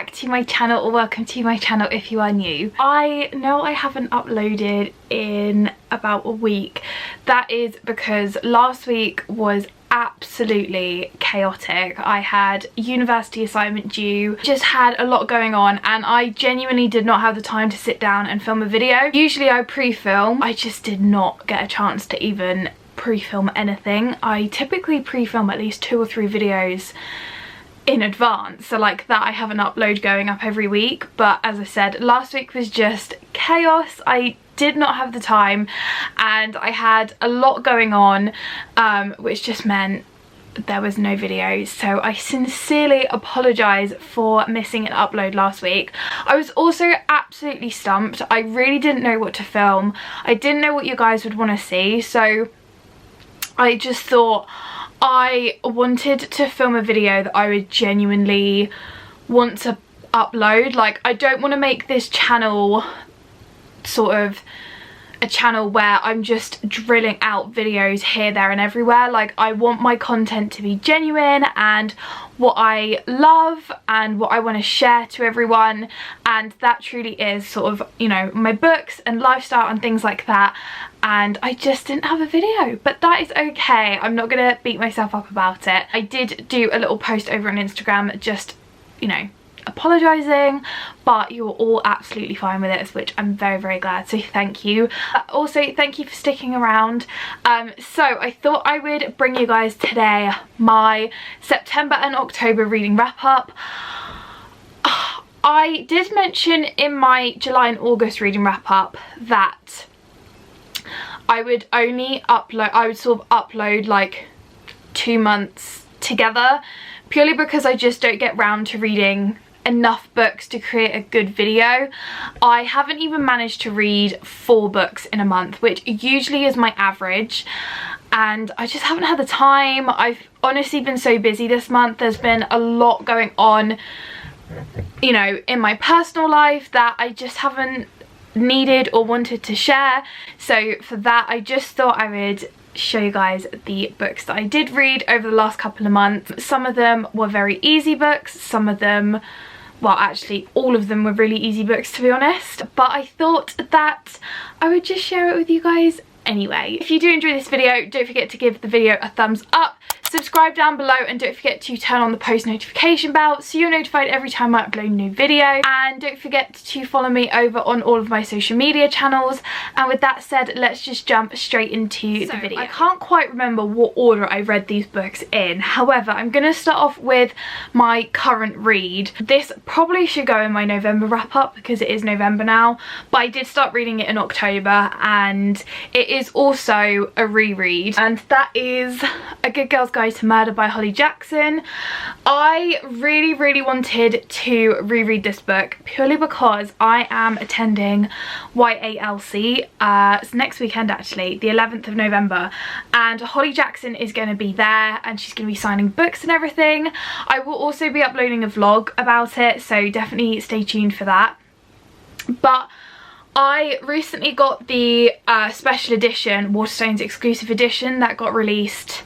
back to my channel, or welcome to my channel if you are new. I know I haven't uploaded in about a week. That is because last week was absolutely chaotic. I had university assignment due, just had a lot going on, and I genuinely did not have the time to sit down and film a video. Usually I pre-film. I just did not get a chance to even pre-film anything. I typically pre-film at least 2 or 3 videos in advance, so like that I have an upload going up every week. But as I said, last week was just chaos. I did not have the time and I had a lot going on, which just meant there was no videos. So I sincerely apologise for missing an upload last week. I was also absolutely stumped. I really didn't know what to film. I didn't know what you guys would want to see, so I just thought I wanted to film a video that I would genuinely want to upload. Like, I don't want to make this channel sort of a channel where I'm just drilling out videos here, there and everywhere. Like, I want my content to be genuine and what I love and what I want to share to everyone, and that truly is sort of, you know, my books and lifestyle and things like that. And I just didn't have a video, but that is okay. I'm not gonna beat myself up about it. I did do a little post over on Instagram just, you know, apologising, but you were all absolutely fine with it, which I'm very, very glad, so thank you. Also, thank you for sticking around. So I thought I would bring you guys today my September and October reading wrap up. I did mention in my July and August reading wrap up that I would only upload, I would sort of upload like 2 months together, purely because I just don't get round to reading enough books to create a good video. I haven't even managed to read 4 books in a month, which usually is my average, and I just haven't had the time. I've honestly been so busy this month. There's been a lot going on, you know, in my personal life that I just haven't needed or wanted to share. So for that, I just thought I would show you guys the books that I did read over the last couple of months. Some of them were very easy books, some of them, well, actually all of them were really easy books, to be honest, but I thought that I would just share it with you guys anyway. If you do enjoy this video, don't forget to give the video a thumbs up, subscribe down below, and don't forget to turn on the post notification bell so you're notified every time I upload a new video. And don't forget to follow me over on all of my social media channels. And with that said, let's just jump straight into the video. I can't quite remember what order I read these books in. However, I'm going to start off with my current read. This probably should go in my November wrap up because it is November now, but I did start reading it in October, and it is also a reread, and that is A Good Girl's Guide to Murder by Holly Jackson. I really wanted to reread this book purely because I am attending YALC it's next weekend, actually, the 11th of November, and Holly Jackson is going to be there and she's going to be signing books and everything. I will also be uploading a vlog about it, so definitely stay tuned for that. But I recently got the special edition, Waterstones exclusive edition, that got released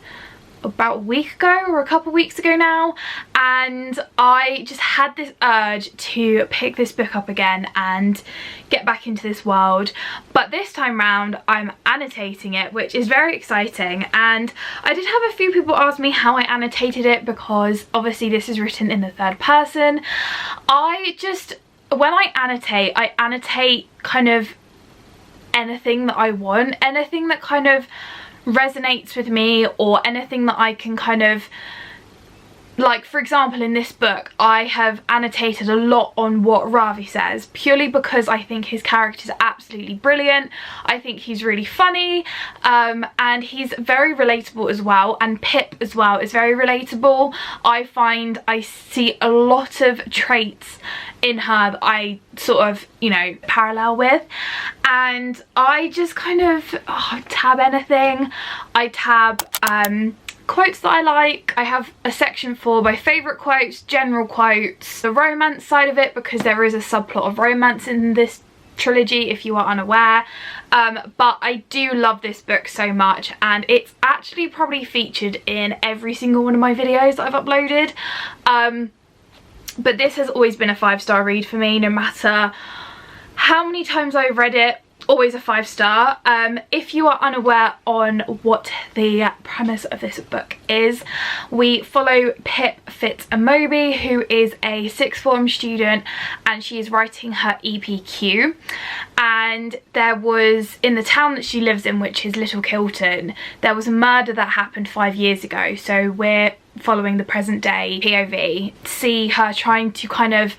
about a week ago or a couple weeks ago now, and I just had this urge to pick this book up again and get back into this world. But this time round I'm annotating it, which is very exciting, and I did have a few people ask me how I annotated it because obviously this is written in the 3rd person. When I annotate kind of anything that I want, anything that kind of resonates with me, or anything that I can kind of, like, for example, in this book I have annotated a lot on what Ravi says, purely because I think his character is absolutely brilliant. I think he's really funny, and he's very relatable as well, and Pip as well is very relatable. I find I see a lot of traits in her that I sort of, you know, parallel with, and I just kind of tab anything. I tab quotes that I like. I have a section for my favourite quotes, general quotes, the romance side of it, because there is a subplot of romance in this trilogy if you are unaware. But I do love this book so much, and it's actually probably featured in every single one of my videos that I've uploaded. But this has always been a 5-star read for me, no matter how many times I've read it. Always a 5-star. If you are unaware on what the premise of this book is, we follow Pip, Fitz and Moby, who is a 6th form student, and she is writing her EPQ. And there was, in the town that she lives in, which is Little Kilton, there was a murder that happened 5 years ago. So we're following the present day POV, see her trying to kind of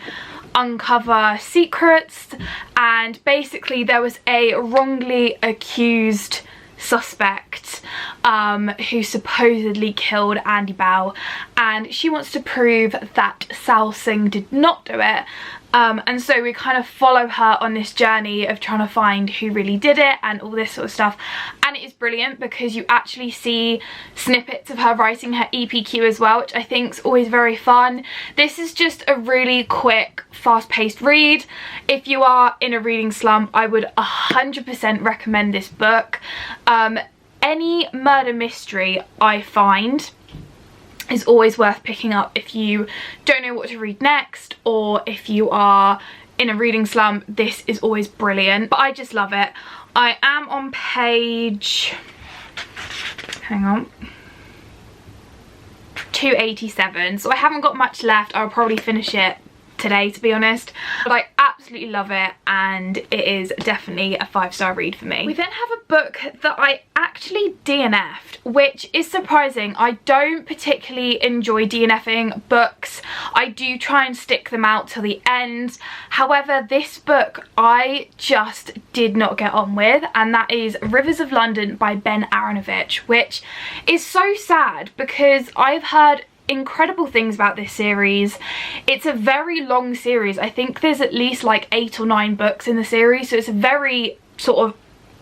uncover secrets, and basically there was a wrongly accused suspect who supposedly killed Andy Bell, and she wants to prove that Sal Singh did not do it. And so we kind of follow her on this journey of trying to find who really did it and all this sort of stuff. And it is brilliant because you actually see snippets of her writing her EPQ as well, which I think is always very fun. This is just a really quick, fast-paced read. If you are in a reading slump, I would 100% recommend this book. Any murder mystery I find is always worth picking up if you don't know what to read next, or if you are in a reading slump. This is always brilliant, but I just love it. I am on page, hang on, 287, so I haven't got much left. I'll probably finish it today, to be honest, but I absolutely love it, and it is definitely a 5-star read for me. We then have a book that I actually DNF'd, which is surprising. I don't particularly enjoy DNFing books. I do try and stick them out till the end. However, this book I just did not get on with, and that is Rivers of London by Ben Aaronovitch, which is so sad because I've heard incredible things about this series. It's a very long series. I think there's at least like 8 or 9 books in the series, so it's a very sort of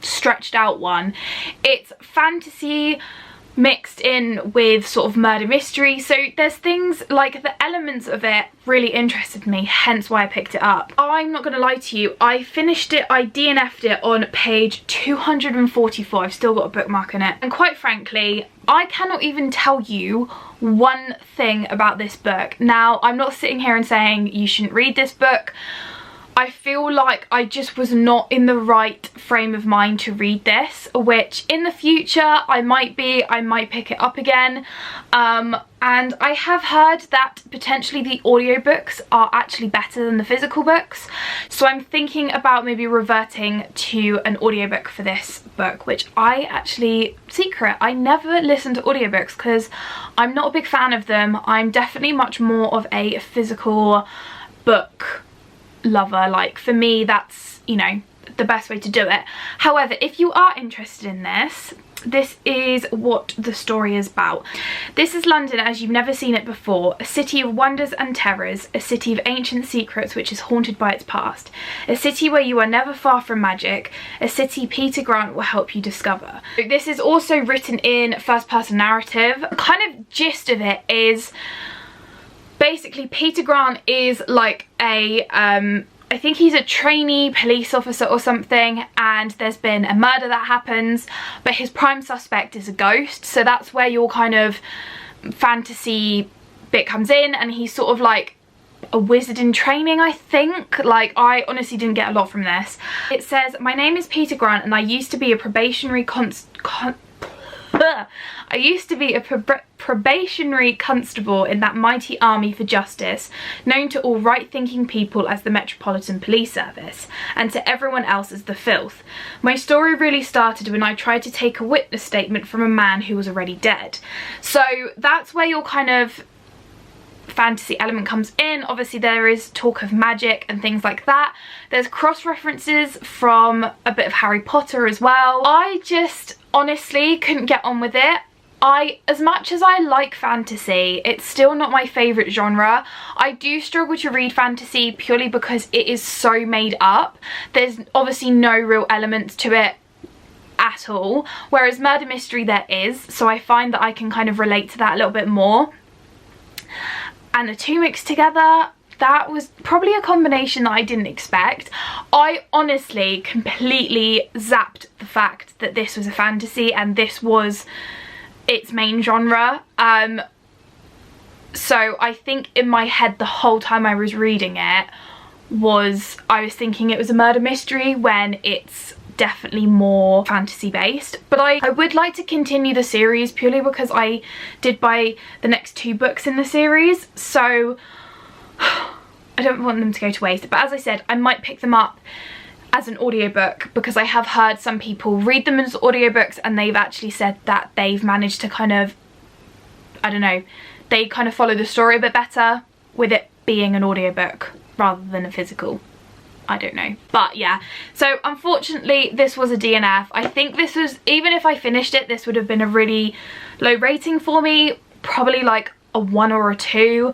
stretched out one. It's fantasy mixed in with sort of murder mystery, so there's things like the elements of it really interested me, hence why I picked it up. I'm not gonna lie to you, I finished it, I DNF'd it on page 244. I've still got a bookmark in it, and quite frankly I cannot even tell you one thing about this book. Now, I'm not sitting here and saying you shouldn't read this book. I feel like I just was not in the right frame of mind to read this, which in the future I might pick it up again. And I have heard that potentially the audiobooks are actually better than the physical books. So I'm thinking about maybe reverting to an audiobook for this book, which I actually, secret, I never listen to audiobooks because I'm not a big fan of them. I'm definitely much more of a physical book lover. Like, for me, that's, you know, the best way to do it. However, if you are interested in this, this is what the story is about. This is London as you've never seen it before, a city of wonders and terrors, a city of ancient secrets which is haunted by its past, a city where you are never far from magic, a city Peter Grant will help you discover. This is also written in first-person narrative. The kind of gist of it is basically Peter Grant is like a I think he's a trainee police officer or something, and there's been a murder that happens, but his prime suspect is a ghost, so that's where your kind of fantasy bit comes in, and he's sort of like a wizard in training, I think. Like, I honestly didn't get a lot from this. It says, "My name is Peter Grant and I used to be a probationary constable in that mighty army for justice, known to all right-thinking people as the Metropolitan Police Service, and to everyone else as the Filth. My story really started when I tried to take a witness statement from a man who was already dead." So that's where your kind of fantasy element comes in. Obviously there is talk of magic and things like that. There's cross-references from a bit of Harry Potter as well. I just honestly couldn't get on with it. As much as I like fantasy, it's still not my favourite genre. I do struggle to read fantasy purely because it is so made up. There's obviously no real elements to it at all, whereas murder mystery there is, so I find that I can kind of relate to that a little bit more. And the two mixed together, that was probably a combination that I didn't expect. I honestly completely zapped the fact that this was a fantasy and this was its main genre. So I think in my head the whole time I was reading it I was thinking it was a murder mystery when it's definitely more fantasy based. But I would like to continue the series purely because I did buy the next 2 books in the series, so I don't want them to go to waste. But as I said, I might pick them up as an audiobook because I have heard some people read them as audiobooks and they've actually said that they've managed to kind of, I don't know, they kind of follow the story a bit better with it being an audiobook rather than a physical. I don't know. But yeah, so unfortunately this was a DNF. I think this was, even if I finished it, this would have been a really low rating for me, probably like a 1 or a 2,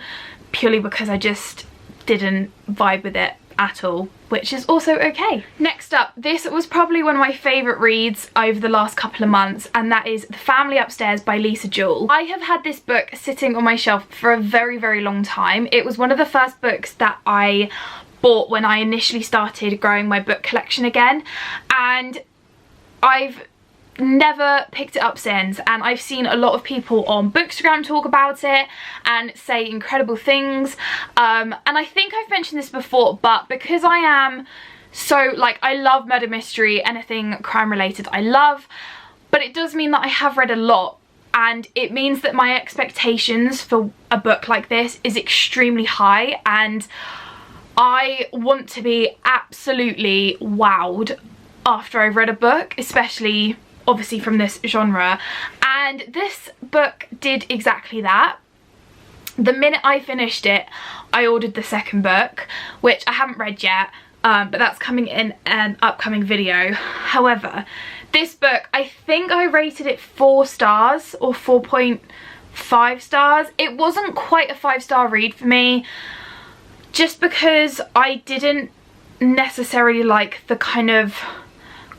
purely because I just didn't vibe with it at all, which is also okay. Next up, this was probably one of my favourite reads over the last couple of months, and that is The Family Upstairs by Jewell. I have had this book sitting on my shelf for a very, very long time. It was one of the first books that I bought when I initially started growing my book collection again, and I've never picked it up since, and I've seen a lot of people on Bookstagram talk about it and say incredible things, and I think I've mentioned this before, but because I am so, like, I love murder mystery, anything crime related I love, but it does mean that I have read a lot, and it means that my expectations for a book like this is extremely high, and I want to be absolutely wowed after I've read a book, especially obviously from this genre, and this book did exactly that. The minute I finished it, I ordered the second book, which I haven't read yet, but that's coming in an upcoming video. However, this book, I think I rated it 4 stars or 4.5 stars. It wasn't quite a 5-star read for me, just because I didn't necessarily like the kind of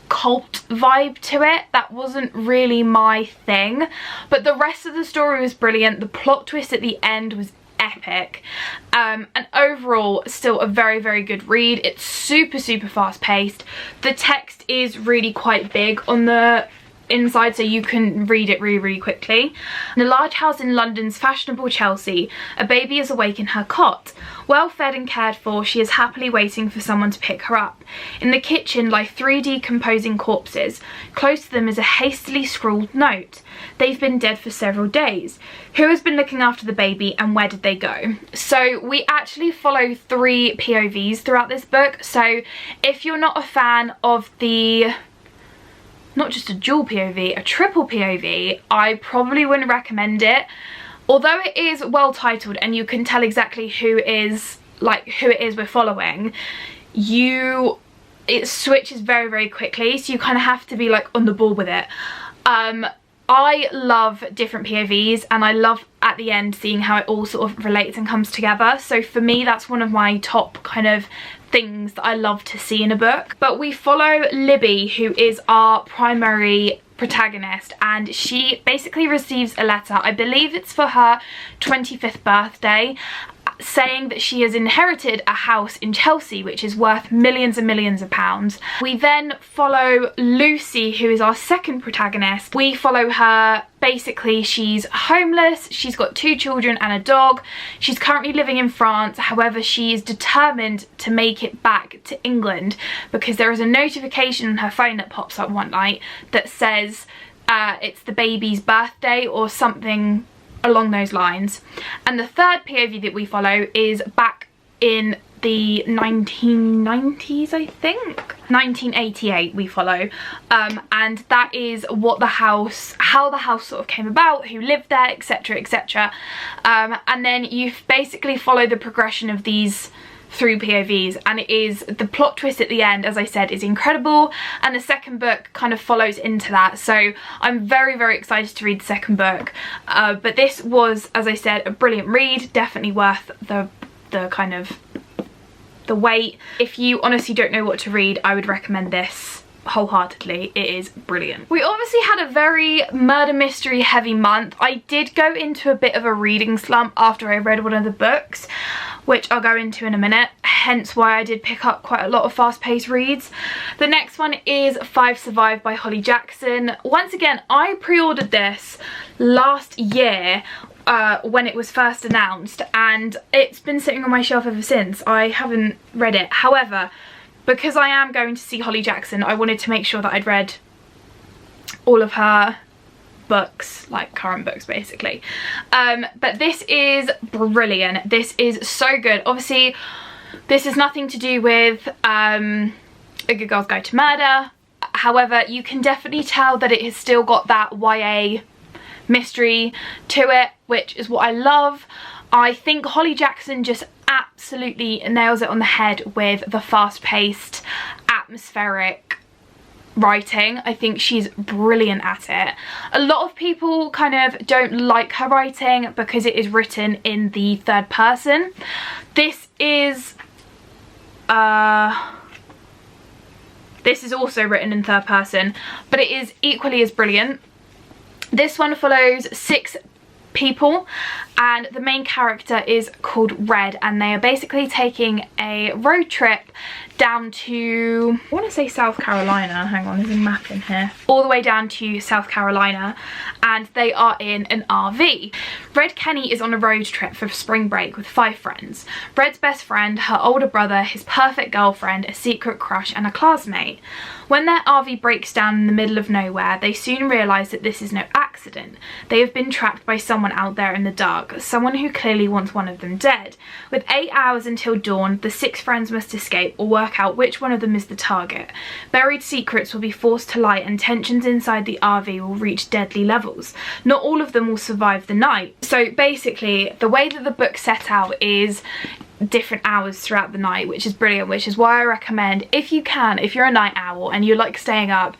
cult vibe to it. That wasn't really my thing, but the rest of the story was brilliant. The plot twist at the end was epic, and overall still a very, very good read. It's super, super fast paced. The text is really quite big on the inside, so you can read it really, really quickly. In a large house in London's fashionable Chelsea, a baby is awake in her cot. Well fed and cared for, she is happily waiting for someone to pick her up. In the kitchen lie 3 decomposing corpses. Close to them is a hastily scrawled note. They've been dead for several days. Who has been looking after the baby and where did they go? So we actually follow 3 POVs throughout this book, so if you're not a fan of the, not just a dual POV, a triple POV, I probably wouldn't recommend it. Although it is well titled and you can tell exactly who it is we're following, it switches very, very quickly, so you kind of have to be like on the ball with it. I love different POVs, and I love at the end seeing how it all sort of relates and comes together. So for me, that's one of my top kind of things that I love to see in a book. But we follow Libby, who is our primary protagonist, and she basically receives a letter, I believe it's for her 25th birthday, saying that she has inherited a house in Chelsea which is worth millions and millions of pounds. We then follow Lucy, who is our second protagonist. We follow her, basically she's homeless, she's got 2 children and a dog. She's currently living in France, however she is determined to make it back to England because there is a notification on her phone that pops up one night that says it's the baby's birthday or something along those lines. And the third POV that we follow is back in the 1990s, I think. 1988 we follow, and that is what the house, how the house sort of came about, who lived there, etc, etc. And then you basically follow the progression of these 3 POVs, and it is, the plot twist at the end, as I said, is incredible, and the second book kind of follows into that, so I'm very, very excited to read the second book. But this was, as I said, a brilliant read, definitely worth the kind of the wait. If you honestly don't know what to read, I would recommend this wholeheartedly. It is brilliant. We obviously had a very murder mystery heavy month. I did go into a bit of a reading slump after I read one of the books, which I'll go into in a minute, hence why I did pick up quite a lot of fast-paced reads. The next one is 5 Survive by Holly Jackson. Once again, I pre-ordered this last year when it was first announced, and it's been sitting on my shelf ever since. I haven't read it. However, because I am going to see Holly Jackson, I wanted to make sure that I'd read all of her books, like current books basically. But this is brilliant. This is so good. Obviously, this is nothing to do with A Good Girl's Guide to Murder. However, you can definitely tell that it has still got that YA mystery to it, which is what I love. I think Holly Jackson just absolutely nails it on the head with the fast-paced, atmospheric writing. I think she's brilliant at it. A lot of people kind of don't like her writing because it is written in the third person. This is also written in third person, but it is equally as brilliant. This one follows 6 people, and the main character is called Red, and they are basically taking a road trip down to, I want to say South Carolina, hang on, there's a map in here, all the way down to South Carolina, and they are in an RV. Red Kenny is on a road trip for spring break with 5 friends. Red's best friend, her older brother, his perfect girlfriend, a secret crush, and a classmate. When their RV breaks down in the middle of nowhere, they soon realise that this is no accident. They have been trapped by someone out there in the dark, someone who clearly wants one of them dead. With 8 hours until dawn, the 6 friends must escape or work out which one of them is the target. Buried secrets will be forced to light, and tensions inside the RV will reach deadly levels. Not all of them will survive the night. So basically, the way that the book set out is different hours throughout the night, which is brilliant, which is why I recommend, if you can, if you're a night owl and you like staying up,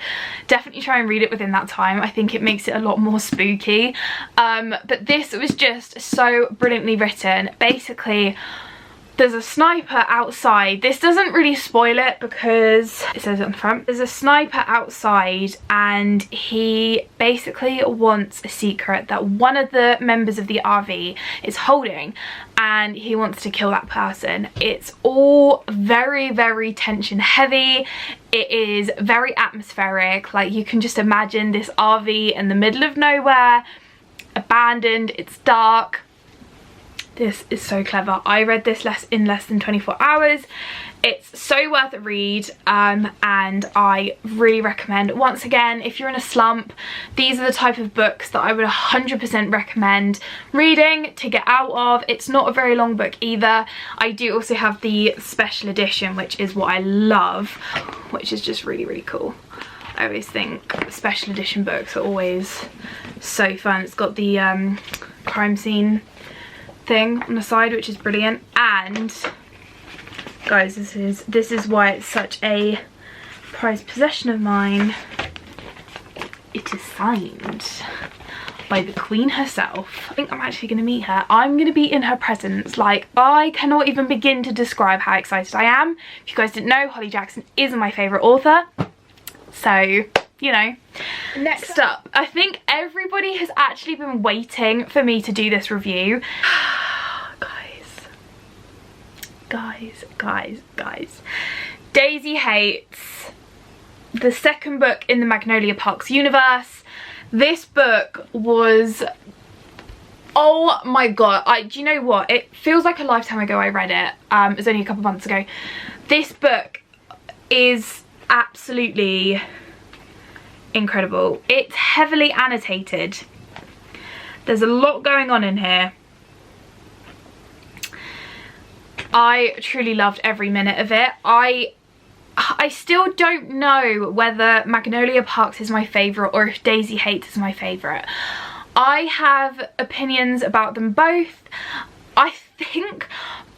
definitely try and read it within that time. I think it makes it a lot more spooky. But this was just so brilliantly written. Basically, there's a sniper outside. This doesn't really spoil it because it says it on the front. There's a sniper outside, and he basically wants a secret that one of the members of the RV is holding, and he wants to kill that person. It's all very, very tension heavy. It is very atmospheric. Like, you can just imagine this RV in the middle of nowhere, abandoned, it's dark. This is so clever. I read this in less than 24 hours. It's so worth a read, and I really recommend. Once again, if you're in a slump, these are the type of books that I would 100% recommend reading to get out of. It's not a very long book either. I do also have the special edition, which is what I love, which is just really, really cool. I always think special edition books are always so fun. It's got the crime scene thing on the side, which is brilliant. And guys, this is why it's such a prized possession of mine. It is signed by the Queen herself. I think I'm actually going to meet her. I'm going to be in her presence. Like, I cannot even begin to describe how excited I am. If you guys didn't know, Holly Jackson is my favourite author, so you know. Next up, I think everybody has actually been waiting for me to do this review. guys. Daisy Haites, the second book in the Magnolia Parks universe. This book was, oh my god, do you know what? It feels like a lifetime ago I read it. It was only a couple months ago. This book is absolutely incredible. It's heavily annotated. There's a lot going on in here. I truly loved every minute of it. I still don't know whether Magnolia Parks is my favourite or if Daisy Haites is my favourite. I have opinions about them both. I think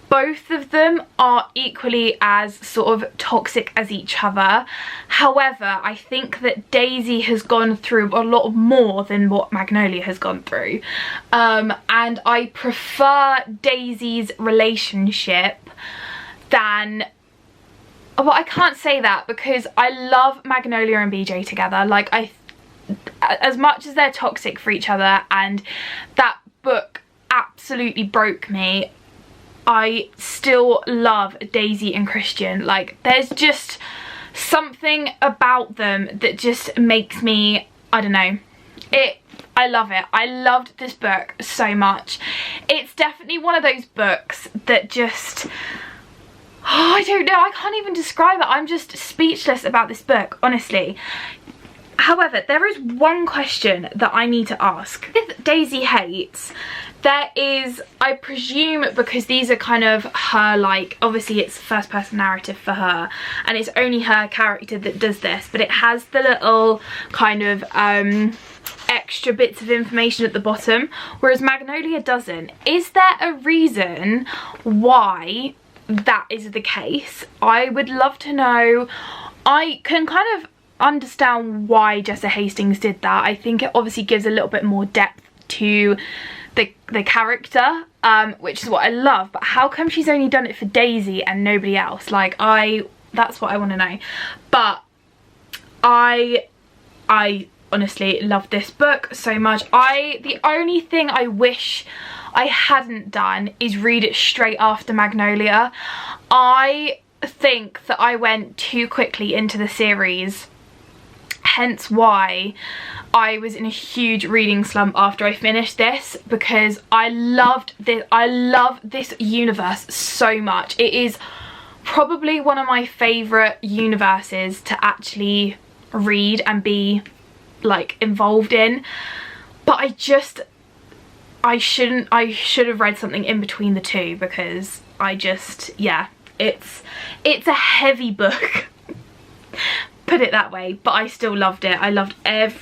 both of them are equally as sort of toxic as each other. However, I think that Daisy has gone through a lot more than what Magnolia has gone through. And I prefer Daisy's relationship than... Well, I can't say that because I love Magnolia and BJ together. Like, as much as they're toxic for each other, and that book absolutely broke me, I still love Daisy and Christian. Like, there's just something about them that just makes me, I don't know, I love it. I loved this book so much. It's definitely one of those books that just, I don't know, I can't even describe it. I'm just speechless about this book, honestly. However, there is one question that I need to ask. With Daisy Haites, there is, I presume, because these are kind of her, like, obviously it's first person narrative for her and it's only her character that does this, but it has the little kind of extra bits of information at the bottom, whereas Magnolia doesn't. Is there a reason why that is the case? I would love to know. I can kind of understand why Jessa Hastings did that. I think it obviously gives a little bit more depth to the character, which is what I love, but how come she's only done it for Daisy and nobody else? Like, that's what I want to know. But I honestly love this book so much. The only thing I wish I hadn't done is read it straight after Magnolia. I think that I went too quickly into the series, hence why I was in a huge reading slump after I finished this, because I love this universe so much. It is probably one of my favourite universes to actually read and be like involved in, but I should have read something in between the two, because yeah, it's a heavy book, put it that way, but I still loved it. I loved every